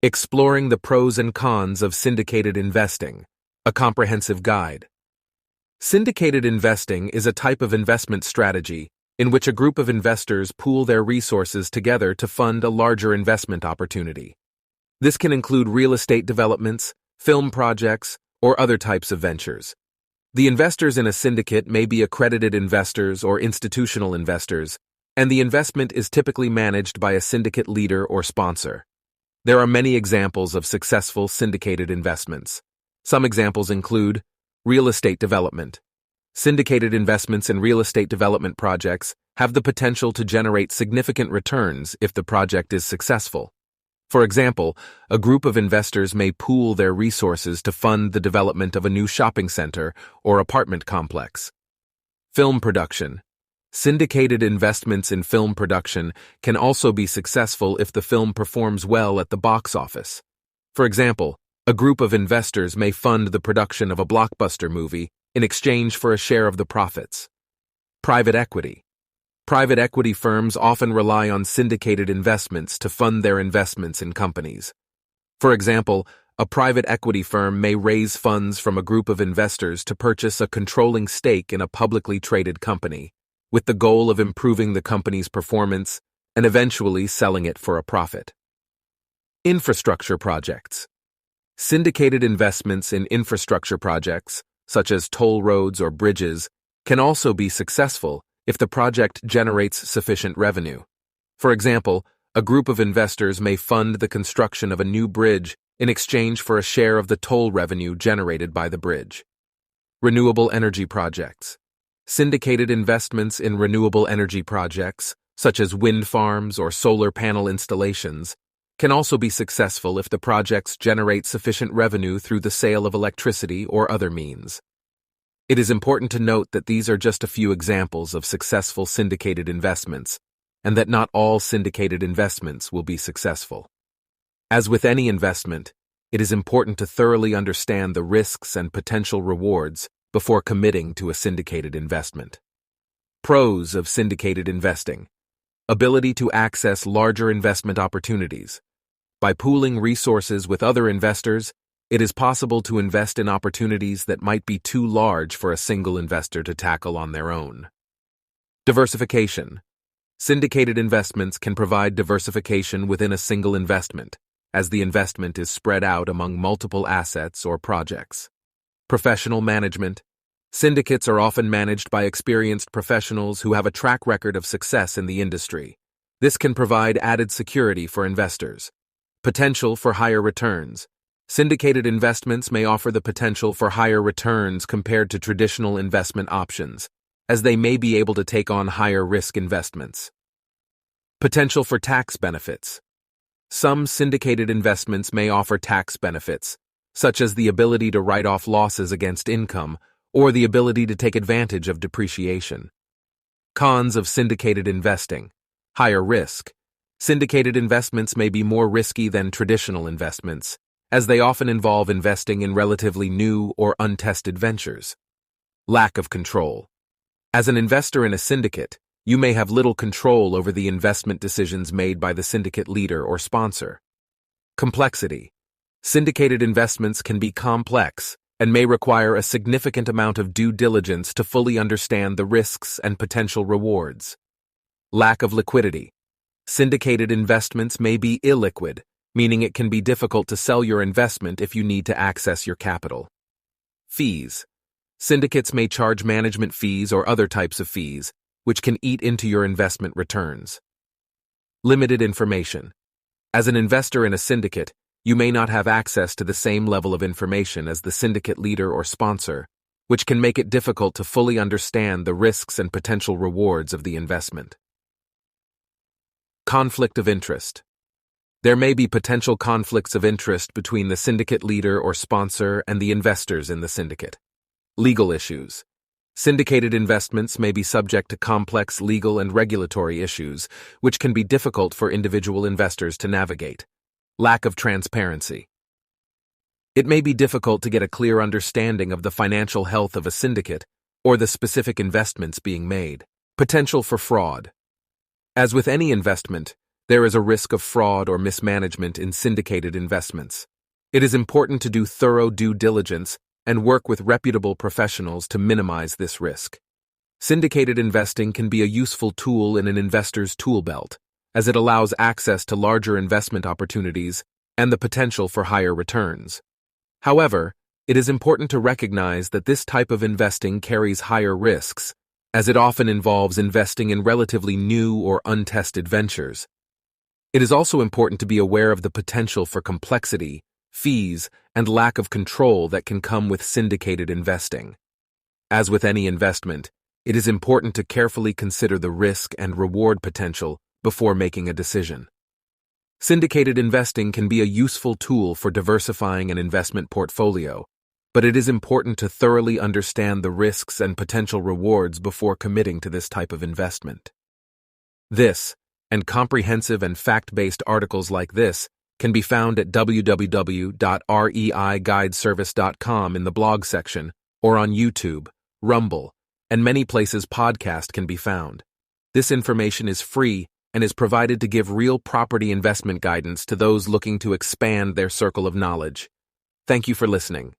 Exploring the pros and cons of syndicated investing, a comprehensive guide. Syndicated investing is a type of investment strategy in which a group of investors pool their resources together to fund a larger investment opportunity. This can include real estate developments, film projects, or other types of ventures. The investors in a syndicate may be accredited investors or institutional investors, and the investment is typically managed by a syndicate leader or sponsor. There are many examples of successful syndicated investments. Some examples include real estate development. Syndicated investments in real estate development projects have the potential to generate significant returns if the project is successful. For example, a group of investors may pool their resources to fund the development of a new shopping center or apartment complex. Film production. Syndicated investments in film production can also be successful if the film performs well at the box office. For example, a group of investors may fund the production of a blockbuster movie in exchange for a share of the profits. Private equity. Private equity firms often rely on syndicated investments to fund their investments in companies. For example, a private equity firm may raise funds from a group of investors to purchase a controlling stake in a publicly traded company, with the goal of improving the company's performance and eventually selling it for a profit. Infrastructure projects. Syndicated investments in infrastructure projects, such as toll roads or bridges, can also be successful if the project generates sufficient revenue. For example, a group of investors may fund the construction of a new bridge in exchange for a share of the toll revenue generated by the bridge. Renewable energy projects. Syndicated investments in renewable energy projects, such as wind farms or solar panel installations, can also be successful if the projects generate sufficient revenue through the sale of electricity or other means. It is important to note that these are just a few examples of successful syndicated investments, and that not all syndicated investments will be successful. As with any investment, it is important to thoroughly understand the risks and potential rewards before committing to a syndicated investment. Pros of syndicated investing. Ability to access larger investment opportunities. By pooling resources with other investors, it is possible to invest in opportunities that might be too large for a single investor to tackle on their own. Diversification. Syndicated investments can provide diversification within a single investment, as the investment is spread out among multiple assets or projects. Professional management. Syndicates are often managed by experienced professionals who have a track record of success in the industry. This can provide added security for investors. Potential for higher returns. Syndicated investments may offer the potential for higher returns compared to traditional investment options, as they may be able to take on higher risk investments. Potential for tax benefits. Some syndicated investments may offer tax benefits, such as the ability to write off losses against income or the ability to take advantage of depreciation. Cons of syndicated investing. Higher risk. Syndicated investments may be more risky than traditional investments, as they often involve investing in relatively new or untested ventures. Lack of control. As an investor in a syndicate, you may have little control over the investment decisions made by the syndicate leader or sponsor. Complexity. Syndicated investments can be complex and may require a significant amount of due diligence to fully understand the risks and potential rewards. Lack of liquidity. Syndicated investments may be illiquid, meaning it can be difficult to sell your investment if you need to access your capital. Fees. Syndicates may charge management fees or other types of fees, which can eat into your investment returns. Limited information. As an investor in a syndicate, you may not have access to the same level of information as the syndicate leader or sponsor, which can make it difficult to fully understand the risks and potential rewards of the investment. Conflict of interest. There may be potential conflicts of interest between the syndicate leader or sponsor and the investors in the syndicate. Legal issues. Syndicated investments may be subject to complex legal and regulatory issues, which can be difficult for individual investors to navigate. Lack of transparency. It may be difficult to get a clear understanding of the financial health of a syndicate or the specific investments being made. Potential for fraud. As with any investment, there is a risk of fraud or mismanagement in syndicated investments. It is important to do thorough due diligence and work with reputable professionals to minimize this risk. Syndicated investing can be a useful tool in an investor's tool belt, as it allows access to larger investment opportunities and the potential for higher returns. However, it is important to recognize that this type of investing carries higher risks, as it often involves investing in relatively new or untested ventures. It is also important to be aware of the potential for complexity, fees, and lack of control that can come with syndicated investing. As with any investment, it is important to carefully consider the risk and reward potential before making a decision. Syndicated investing can be a useful tool for diversifying an investment portfolio, but it is important to thoroughly understand the risks and potential rewards before committing to this type of investment. This, and comprehensive and fact-based articles like this, can be found at www.reiguideservice.com in the blog section, or on YouTube, Rumble, and many places podcast can be found. This information is free and is provided to give real property investment guidance to those looking to expand their circle of knowledge. Thank you for listening.